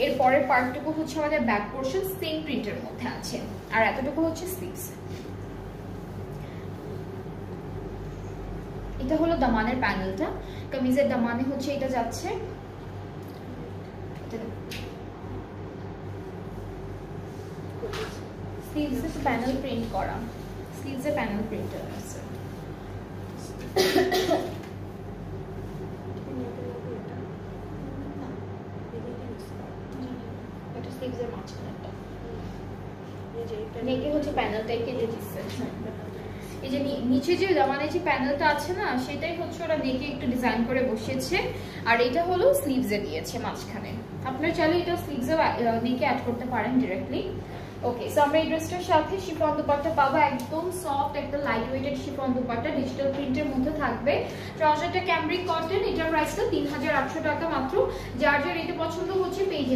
এর পরের পার্টটুকু হচ্ছে আমাদের ব্যাক পোর্শন, সেম প্রিন্টের মধ্যে আছে, আর এতটুকু হচ্ছে স্লিভস। এটা হলো দামানের প্যানেলটা, কামিজের দামানে হচ্ছে এটা যাচ্ছে, স্লিভসে প্যানেল প্রিন্ট করা, স্লিভসে প্যানেল প্রিন্টার আছে। এটা স্লিভসের মাঝখানেরটা, নেকে হচ্ছে প্যানেলটাই কেটে দিচ্ছে। এই যে নিচে যে দামানে যে প্যানেলটা আছে না, সেটাই হচ্ছে ওরা নেকে একটু ডিজাইন করে বসিয়েছে, আর এটা হলো স্লিভসে দিয়েছে মাঝখানে। আপনারা চাইলে এটা স্লিভসে নেকে অ্যাড করতে পারেন ডিরেক্টলি। ওকে, সো আমরা এই ড্রেসটার সাথে শিফন দুপাট্টা পাবো, একদম সফট একটা light weighted chiffon dupatta, digital প্রিন্টের মধ্যে থাকবে। ট্রাউজারটা ক্যামব্রিক কটন, এটার প্রাইসটা 3800 টাকা মাত্র। যার যার এটা পছন্দ হচ্ছে পেয়ে